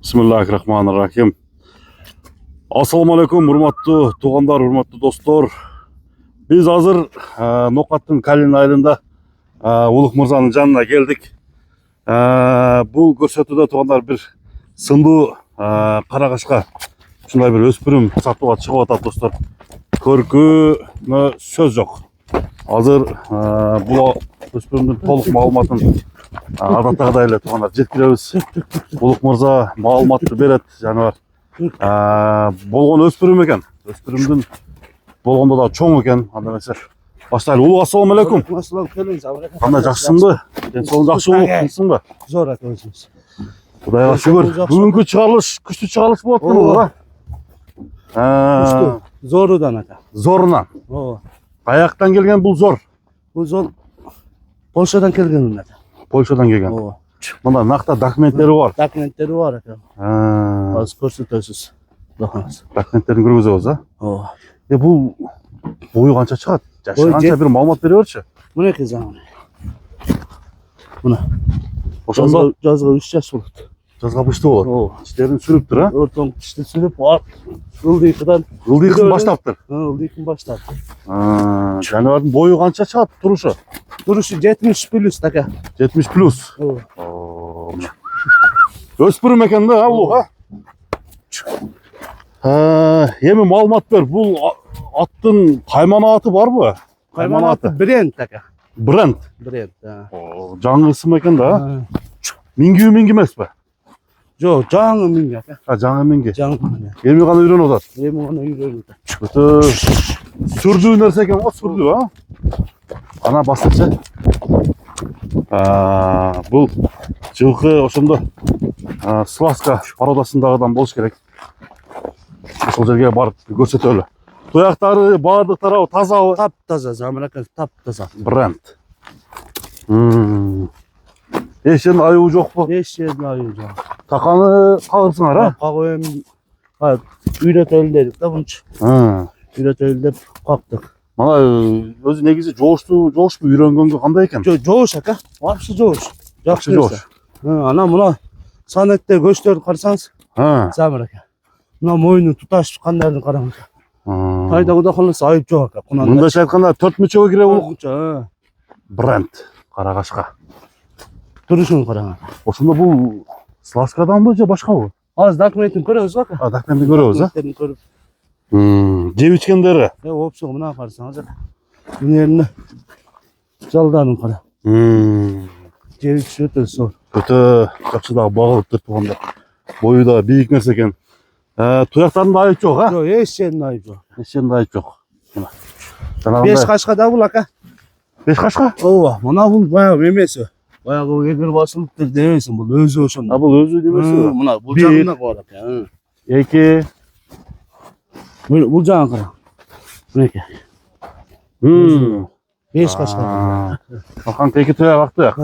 Bismillahirrahmanirrahim. Assalamualaikum, урматтуу туугандар, урматтуу достор. Биз азыр Нокаттын Калин айылында Улук мырзанын жанына келдик. Бул көрсөтүүдө туугандар бир сындуу карагашка ушундай бир өспүрүм сатууга чыгып атат достор. Көркүүнө сөз жок. Азыр бул өспүрүмдүн толук маалыматын адаттагыдай эле туугандар жеткиребиз. Улук мырза маалыматты берет, жаныбар. Болгон өспүрүм экен. Өспүрүмдүн болгондо да чоң экен. Анда эмесе баштайлы. Улук ассалам алейкум. Ассалам алейкум. Кандай жакшысыңбы? Денсаулыгың жакшыбы? Кылсыңбы? Зор ак өзүңүз. Кудайга шүгүр. Бүгүнкү чыгарылыш күчтүү чыгарылыш болот экен, Күчтүү. Зорудан aka. Зорунан. Ооба. Каяктан келген бул зор? Бул зор Польшадан келген aka. Польшадан келген. Ооба. Мында накта документтери бар. Документтери бар aka. Азыр көрсөтөсүз. Документтерин көргөзөбүз, Ооба. Бул бою канча чыгат? Жашы канча, бир маалымат бере берчи. Мынакей заман. Мына. Ошондо жазга 3 жаш болот. жазга бышты болот. Ооба. Тиштерин сүрүптүр, Ортоң тишти сүрүп, ылдыйкыдан. Ылдыйкын баштаптыр. Ылдыйкын баштап. Жаныбардын бою канча чыгат, турушу? Турушу 70 плюс aka. 70 плюс. Ооба. Өспүрүм экен да, улук, Эми маалымат бер. Бул аттын каймана аты барбы? Каймана аты бренд aka. Бренд. Бренд. Жаңы ысым экен да. Минги эмеспи? Жок, жаңы минги aka. Жаңы минги. Жаңы минги. Эми гана үйрөнүп атат. Эми гана үйрөнүп атат. Өтө сүрдүү нерсе экен го, сүрдүү, Ана басычы. Бул жылкы ошондо Сласка породасындагыдан болуш керек. Ошол жерге барып көрсөтөлү. Туяктары баардык тарабы тазабы? Таптаза, заманака таптаза. Бренд. Эч жерде аюу жокпу? Эч жерде аюу жок. Таканы кагырсыңар, Кагып эми үйрөтөлү дедик да мунчу. Үйрөтөлү деп кактык. Мана өзү негизи жоошпу, үйрөнгөнгө кандай экен? Жоош aka. Вообще жоош. Жакшы жоош. Ана мына санетте көчтөрдү карасаңыз, заманака. Мына мойну туташ кандардын караңыз. Кайда куда калса айып жок aka. Мындайча айтканда 4 мүчөгө кире улук. Бренд карагашка. Турушун караңыз. Ошондо бул Сласкаданбы же башкабы? Азыр документин көрөбүз aka. Документин көрөбүз, Документин көрүп. Жеп ичкендери. Опсо мына карасаңыз. Мынерни жалданын кара. Жеп ичиш өтө зор. Өтө жакшы дагы багылыптыр туугандар. Бою да бийик нерсе экен. Туяктарында айып жок, Жок, эч жерде айып жок. Эч жерде айып жок. 5 кашка да бул aka. 5 кашка? Ооба, мына бул баягы эмеси. Баягы эгер басылыптыр дебесин, бул өзү ошондо. Бул өзү немеси? Мына бул жагында бар aka. 2. Бул жагын кара. Мынакей. 5 кашка. Аканка 2 туяк актыяк.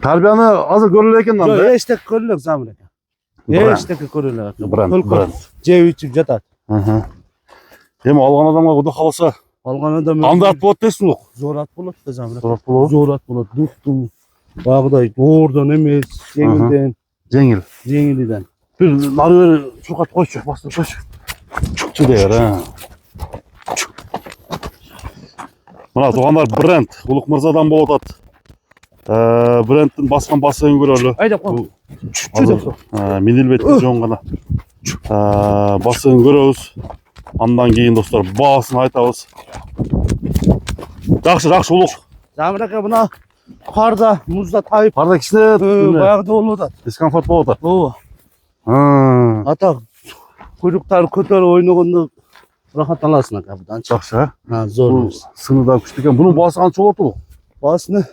Тарбияны азыр көрүлө экен анда. Жок, эчтек көрүлөк замыр aka. Эчтек көрүлөк aka. Бренд. Жеп ичип жатат. Эми алган адамга кудай каласа, Алган адам кандай ат болот дейсиң улук? зор ат болот да замыр. Зор ат болобу? Зор ат болот. Дуктуу. Багыдай доордон эмес, жеңилден, жеңилден. Бир нары бери чуркат койчу, бастырып койчу. Чукчу дейер, Мына туугандар, бренд Улук мырзадан болуп атат. Брендтин баскан басыгын көрөлү. Айда кой. Минилбетти жон гана. Басыгын көрөбүз. Андан кийин достор баасын айтабыз. Жакшы улук. Замыр aka мына карда, музда тайып, Карда кичине баягыда болуп атат. дискомфорт болуп атат. Ооба. Ата куйруктары көтөрүп ойногондо рахаттанасың aka будан. Жакшы, Зор. Бул сыны да күчтүү экен. Бунун баасы канча болот улук? Басыны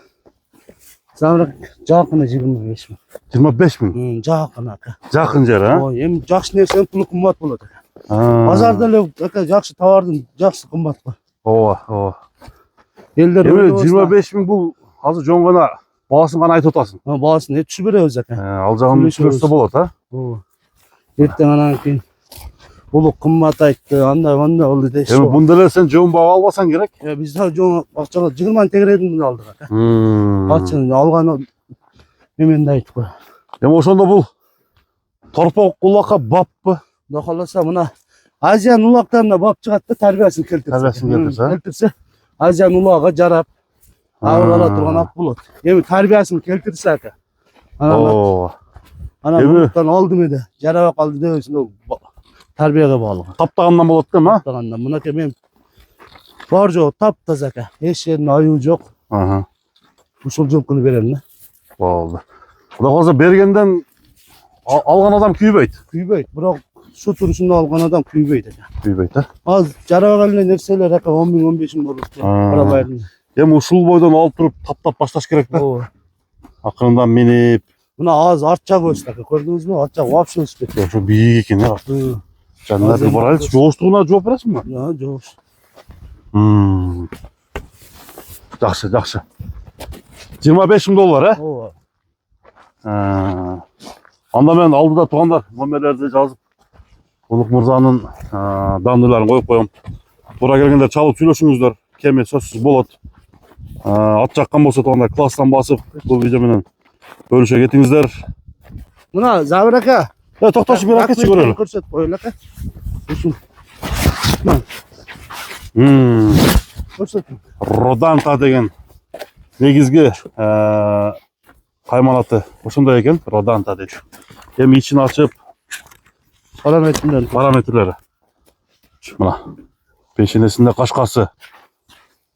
замыр жакыны 25 миң. 25 миң. Жакын aka. Жакын жер, Эми жакшы нерсенин пулу кымбат болот aka. Базарда эле aka жакшы товардын жакшы кымбат го. Ооба. Элдер Эми 25 миң бул азыр жон гана баасын гана айтып атасың. Баасын түшүп беребиз aka. Ал жагын түшүрсө болот, Ооба. Эртең анан кийин улук кымбат айтты, андай болду дейсиз. Эми бунда эле сен жон бага албасаң керек. Биз да жон акчага 20 тегередин алдык aka. Акчаны алган эменди айтып кой. Эми ошондо бул торпок улакка баппы? Кудай кааласа мына Азиян улактарына бап чыгат да тарбиясын келтирсе. Тарбиясын келтирсе, Келтирсе Азиян улагы жарап, агыр ала турган ат болот. Эми тарбиясын келтирсе ака. О. Ана улуктан алдым эде. Жарабай калды дебесин тарбияга багланган. Таптагандан болот да ма? Таптагандан. Мынакей мен бар жок таптаза ака. Эч жерин аюу жок. Ушул жылкыны берем да. Болду. Кудай кааласа бергенден алган адам күйбөйт. Күйбөйт, бирок şu turuşunda algan adam küybeydi. Kүйбөйт, ha? Az жарабай эле нерселер ака 10 миң 15 миң болот. Арабайдын. Эми ушул бойдон алып туруп таптап башташ керек да. Ооба. Акырындан минип. Мына аз арт жагы өстү ака. Көрдүңүзбү? Арт жагы вообще өспөйт. Ошо бийик экен, ha. Жанна барайбыз. Жооштугуна жооп бересиңби? Жоош. Жакшы, жакшы. 25 миң доллар, Ооба. Анда мен алдыда тугандар номерлерди жазып, Улук мырзанын данныйларын коюп коем. Туура келгенде чалып сүйлөшүңүздөр. Кеми сөзсүз болот. Ат жаккан болсо тугандар класстан басып, бул видео менен бөлүшө кетиңиздер. Мына Забир ака. Токтошу бир акечи көрөлү. Көрсөтүп коелу ака. Ушул. Көрсөтүп. Роданта деген негизги кайманаты ошондой экен, Роданта дейт. Эми ичин ачып параметрлери. Мына пешенесинде кашкасы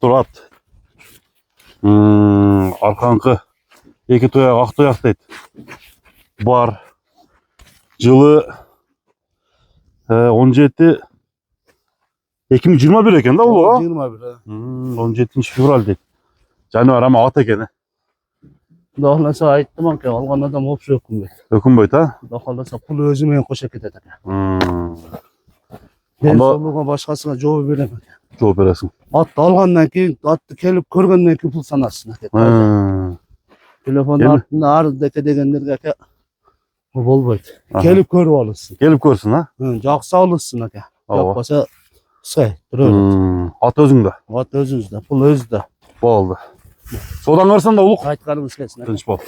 турат. Аркаңкы эки туяк, ак туяк дейт. Бар. Жылы 17 2021 экен да бул, 21. 17 февраль дейт. Жаныбар ама ат экен. Кудай кааласа айттым ака, алган адам опсо өкүнбөйт. Өкүнбөйт, а? Кудай кааласа пул өзү менен кошо кетет ака. Мен Анда солуга башкасына жооп берем ака. жооп бересиң. Атты алгандан кийин, атты келип көргөндөн кийин пул санасын ака. Телефондун артында ар деке дегендерге ака болбойт. Келип көрүп алыrsın. Келип көрсүн, а? Жаксы алыrsın ака. Жокпосо сай турат. Ат өзүңдө. Ат өзүңүздө, пул өзүдө. Болду. Содан көрсөң да улук. Айтканыңыз келсин. Тынч бол.